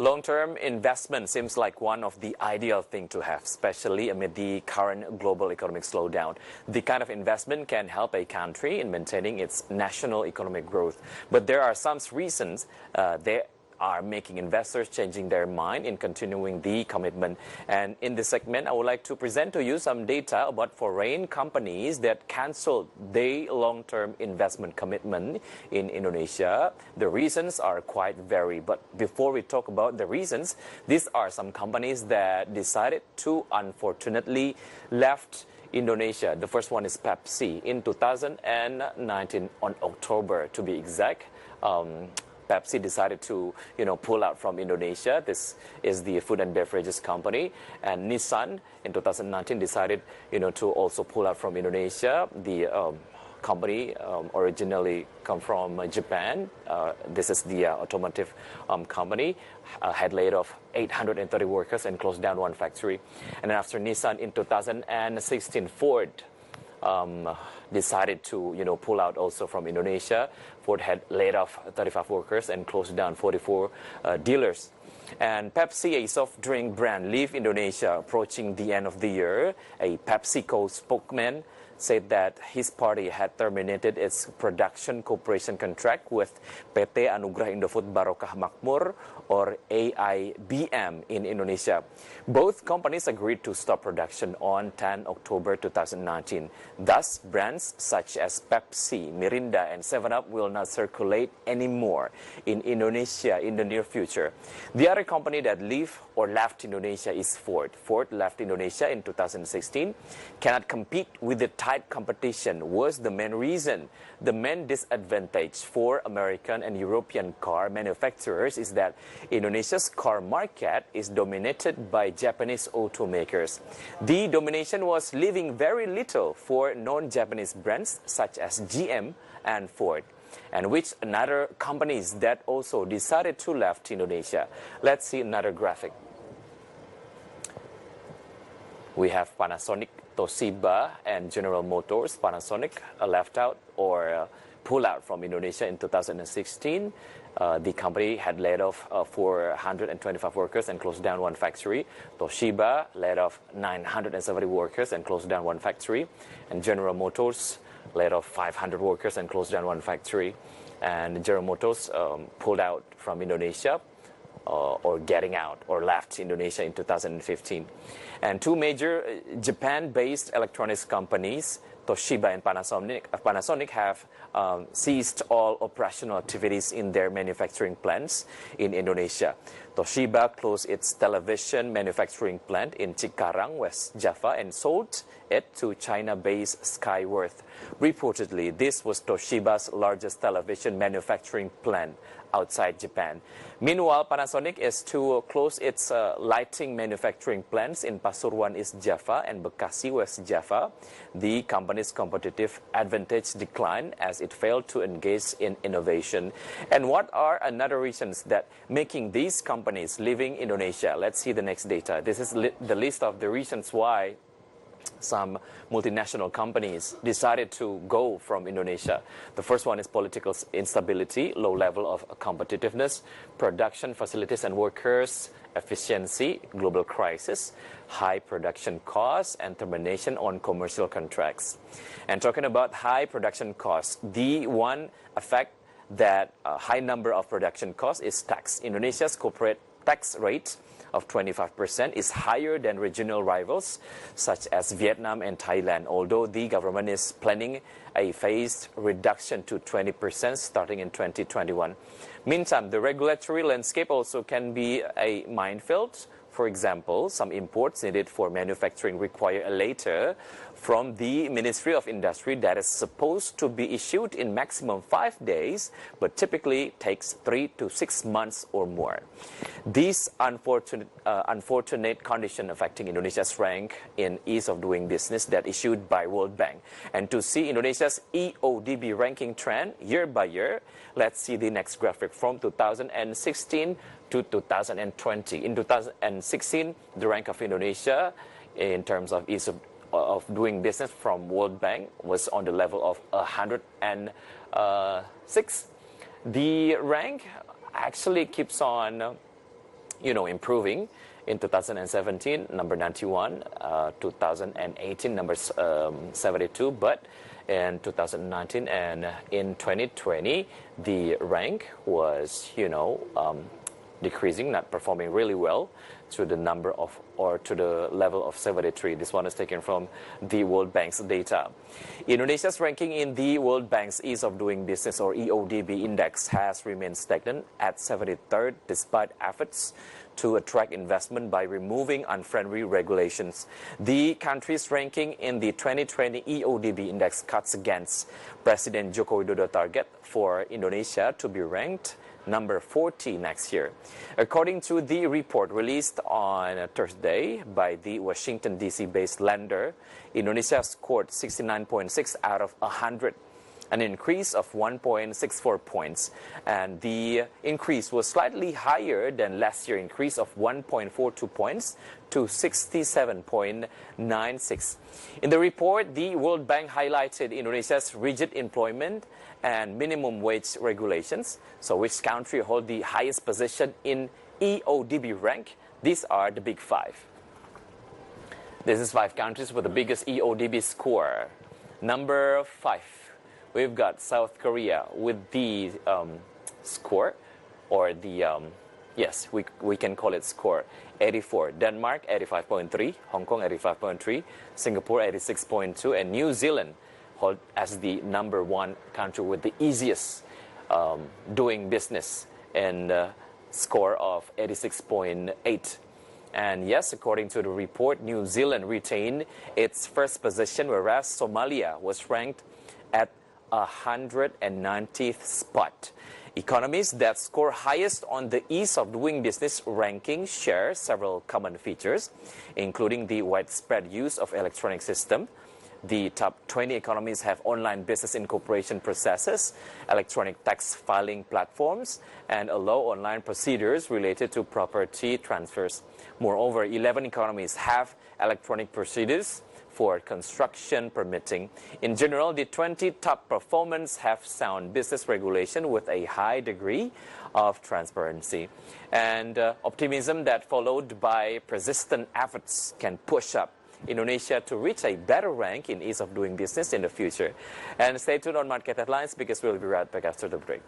Long-term investment seems like one of the ideal things to have, especially amid the current global economic slowdown. The kind of investment can help a country in maintaining its national economic growth. But there are some reasons they are making investors changing their mind in continuing the commitment. And in this segment, I would like to present to you some data about foreign companies that canceled their long-term investment commitment in Indonesia. The reasons are quite varied. But before we talk about the reasons, these are some companies that decided to unfortunately left Indonesia. The first one is Pepsi. In 2019, on October to be exact, Pepsi decided to, pull out from Indonesia. This is the food and beverages company. And Nissan in 2019 decided, to also pull out from Indonesia. The company originally come from Japan. This is the automotive company. Had laid off 830 workers and closed down one factory. And then after Nissan in 2016, Ford decided to pull out also from Indonesia. Ford had laid off 35 workers and closed down 44 dealers. And Pepsi, a soft drink brand, leave Indonesia approaching the end of the year. A PepsiCo spokesman said that his party had terminated its production cooperation contract with PT Anugerah Indofood Barokah Makmur, or AIBM, in Indonesia. Both companies agreed to stop production on 10 October 2019. Thus, brands such as Pepsi, Mirinda, and 7-Up will not circulate anymore in Indonesia in the near future. The other company that left Indonesia is Ford. Ford left Indonesia in 2016. Cannot compete with the tight competition was the main reason. The main disadvantage for American and European car manufacturers is that Indonesia's car market is dominated by Japanese automakers. The domination was leaving very little for non-Japanese brands such as GM and Ford, and which another companies that also decided to left Indonesia. Let's see another graphic. We have Panasonic, Toshiba, and General Motors. Panasonic left out or pulled out from Indonesia in 2016. The company had laid off 425 workers and closed down one factory. Toshiba laid off 970 workers and closed down one factory. And General Motors laid off 500 workers and closed down one factory. And General Motors pulled out from Indonesia, or getting out, or left Indonesia in 2015. And two major Japan-based electronics companies, Toshiba and Panasonic have ceased all operational activities in their manufacturing plants in Indonesia. Toshiba closed its television manufacturing plant in Cikarang, West Java, and sold it to China-based Skyworth. Reportedly, this was Toshiba's largest television manufacturing plant outside Japan. Meanwhile, Panasonic is to close its lighting manufacturing plants in Pasuruan, East Java, and Bekasi, West Java. The company's competitive advantage declined as it failed to engage in innovation. And what are another reasons that making these companies leaving Indonesia? Let's see the next data. This is the list of the reasons why some multinational companies decided to go from Indonesia. The first one is political instability, low level of competitiveness, production facilities and workers efficiency, global crisis, high production costs, and termination on commercial contracts. And talking about high production costs, the one effect that a high number of production costs is tax. Indonesia's corporate tax rate of 25% is higher than regional rivals such as Vietnam and Thailand, although the government is planning a phased reduction to 20% starting in 2021. Meantime, the regulatory landscape also can be a minefield. For example, some imports needed for manufacturing require a letter from the Ministry of Industry that is supposed to be issued in maximum 5 days, but typically takes 3 to 6 months or more. This unfortunate condition affecting Indonesia's rank in ease of doing business that issued by World Bank. And to see Indonesia's EODB ranking trend year by year, let's see the next graphic from 2016 to 2020. In 2016, the rank of Indonesia in terms of ease of doing business from World Bank was on the level of 106. The rank actually keeps on improving. In 2017, number 91, 2018, number 72, but in 2019 and in 2020, the rank was, decreasing, not performing really well to the number of, or to the level of 73. This one is taken from the World Bank's data. Indonesia's ranking in the World Bank's Ease of Doing Business, or EODB index, has remained stagnant at 73rd despite efforts to attract investment by removing unfriendly regulations. The country's ranking in the 2020 EODB index cuts against President Joko Widodo's target for Indonesia to be ranked number 40 next year. According to the report released on Thursday by the Washington, D.C.-based lender, Indonesia scored 69.6 out of 100, an increase of 1.64 points. And the increase was slightly higher than last year's increase of 1.42 points to 67.96. In the report, the World Bank highlighted Indonesia's rigid employment and minimum wage regulations. So which country hold the highest position in EODB rank? These are the big five. This is 5 countries with the biggest EODB score. Number 5, we've got South Korea with the score, or the, yes, we can call it score, 84. Denmark, 85.3. Hong Kong, 85.3. Singapore, 86.2. And New Zealand hold as the number 1 country with the easiest doing business, and score of 86.8. And yes, according to the report, New Zealand retained its first position, whereas Somalia was ranked at 190th spot. Economies that score highest on the Ease of Doing Business ranking share several common features, including the widespread use of electronic system. The top 20 economies have online business incorporation processes, electronic tax filing platforms, and allow online procedures related to property transfers. Moreover, 11 economies have electronic procedures for construction permitting. In general, the 20 top performers have sound business regulation with a high degree of transparency. And optimism that followed by persistent efforts can push up Indonesia to reach a better rank in ease of doing business in the future. And stay tuned on Market Headlines, because we'll be right back after the break.